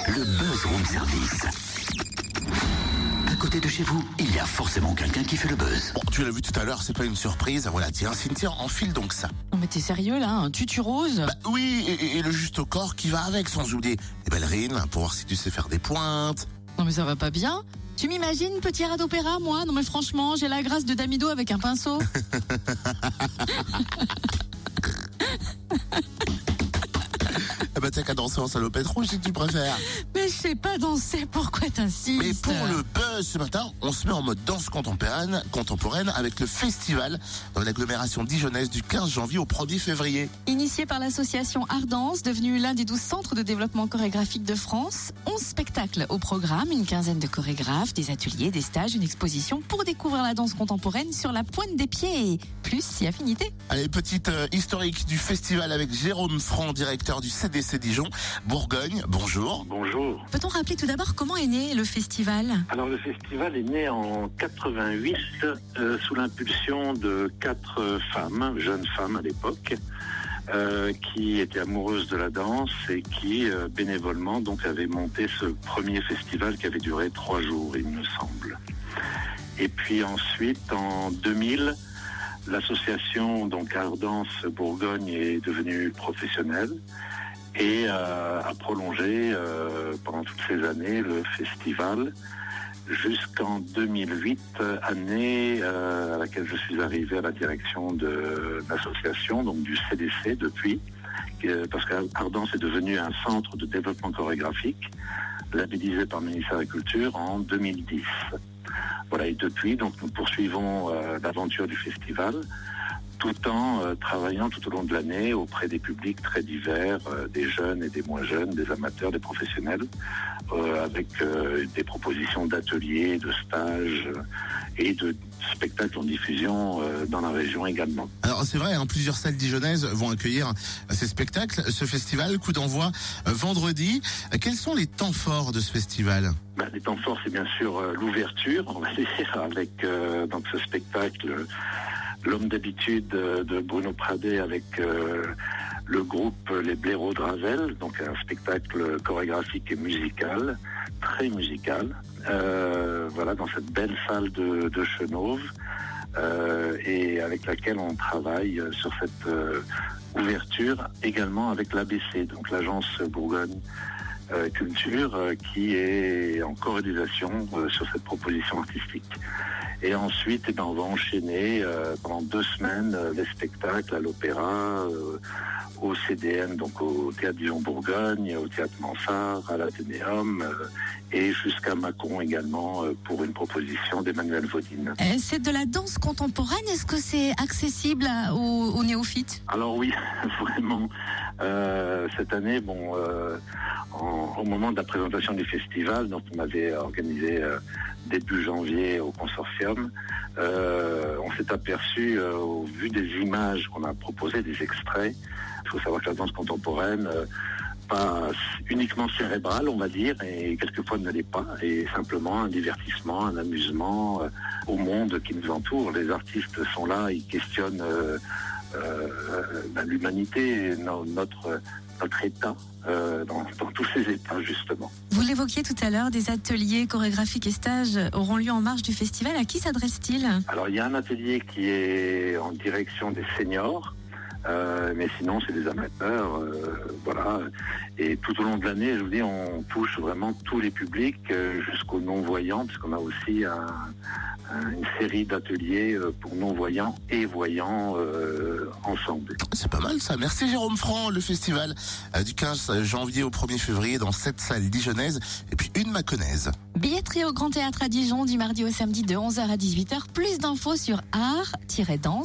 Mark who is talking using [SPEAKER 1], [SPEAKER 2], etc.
[SPEAKER 1] Le Buzz Room Service. À côté de chez vous, il y a forcément quelqu'un qui fait le buzz.
[SPEAKER 2] Bon, tu l'as vu tout à l'heure, c'est pas une surprise. Voilà, tiens, Cynthia, enfile donc ça.
[SPEAKER 3] Non mais t'es sérieux là, un tutu rose?
[SPEAKER 2] Bah oui, et le juste au corps qui va avec, sans oublier les ballerines, pour voir si tu sais faire des pointes.
[SPEAKER 3] Non mais ça va pas bien. Tu m'imagines petit rat d'opéra, moi? Non mais franchement, j'ai la grâce de Damido avec un pinceau.
[SPEAKER 2] Eh ben t'as qu'à danser en salopette rouge si tu préfères.
[SPEAKER 3] Mais je sais pas danser, pourquoi t'insistes?
[SPEAKER 2] Mais pour le buzz ce matin, on se met en mode danse contemporaine avec le festival dans l'agglomération dijonnaise du 15 janvier au 1er février.
[SPEAKER 3] Initié par l'association Ardence, devenue l'un des 12 centres de développement chorégraphique de France, 11 spectacles au programme, une quinzaine de chorégraphes, des ateliers, des stages, une exposition pour découvrir la danse contemporaine sur la pointe des pieds. Plus si affinité.
[SPEAKER 2] Allez, petite historique du festival avec Jérôme Franc, directeur du CDC Dijon, Bourgogne. Bonjour.
[SPEAKER 4] Bonjour.
[SPEAKER 3] Peut-on rappeler tout d'abord comment est né le festival?
[SPEAKER 4] Alors le festival est né en 88 sous l'impulsion de 4 femmes, jeunes femmes à l'époque, qui étaient amoureuses de la danse et qui bénévolement donc avaient monté ce premier festival qui avait duré 3 jours, il me semble. Et puis ensuite en 2000, l'association donc Ardence Bourgogne est devenue professionnelle et a prolongé pendant toutes ces années le festival jusqu'en 2008, année à laquelle je suis arrivé à la direction de l'association, donc du CDC depuis, parce qu'Ardence est devenu un centre de développement chorégraphique labellisé par le ministère de la Culture en 2010. Voilà, et depuis, donc, nous poursuivons l'aventure du festival tout en travaillant tout au long de l'année auprès des publics très divers, des jeunes et des moins jeunes, des amateurs, des professionnels, avec des propositions d'ateliers, de stages et de spectacles en diffusion dans la région également.
[SPEAKER 2] Alors c'est vrai, plusieurs salles dijonnaises vont accueillir ces spectacles, ce festival, coup d'envoi vendredi. Quels sont les temps forts de ce festival?
[SPEAKER 4] Les temps forts, c'est bien sûr l'ouverture, on va dire, avec donc ce spectacle L'homme d'habitude de Bruno Pradet avec le groupe Les Blaireaux de Ravel, donc un spectacle chorégraphique et musical, très musical, voilà, dans cette belle salle de Chenauve, et avec laquelle on travaille sur cette ouverture également avec l'ABC, donc l'agence Bourgogne Culture, qui est en coréalisation sur cette proposition artistique. Et ensuite, on va enchaîner pendant 2 semaines les spectacles à l'Opéra, au CDN, donc au Théâtre Dijon-Bourgogne, au Théâtre Mansart, à l'Athénéum, et jusqu'à Mâcon également pour une proposition d'Emmanuel Vaudine.
[SPEAKER 3] C'est de la danse contemporaine, est-ce que c'est accessible aux néophytes?
[SPEAKER 4] Alors oui, vraiment. Cette année, au moment de la présentation du festival, donc on avait organisé début janvier au consortium, on s'est aperçu, au vu des images qu'on a proposées, des extraits, il faut savoir que la danse contemporaine, pas uniquement cérébrale, on va dire, et quelquefois ne l'est pas, et simplement un divertissement, un amusement au monde qui nous entoure. Les artistes sont là, ils questionnent l'humanité, notre état, dans tous ces états justement.
[SPEAKER 3] Vous l'évoquiez tout à l'heure, des ateliers chorégraphiques et stages auront lieu en marge du festival. À qui s'adresse-t-il? Alors
[SPEAKER 4] il y a un atelier qui est en direction des seniors, mais sinon c'est des amateurs, voilà. Et tout au long de l'année, je vous dis, on touche vraiment tous les publics, jusqu'aux non-voyants, puisqu'on a aussi une série d'ateliers pour non-voyants et voyants ensemble.
[SPEAKER 2] C'est pas mal ça. Merci Jérôme Franc. Le festival du 15 janvier au 1er février dans 7 salles dijonnaises et puis une mâconnaise.
[SPEAKER 3] Billetterie au Grand Théâtre à Dijon du mardi au samedi de 11h à 18h. Plus d'infos sur art-danse.org.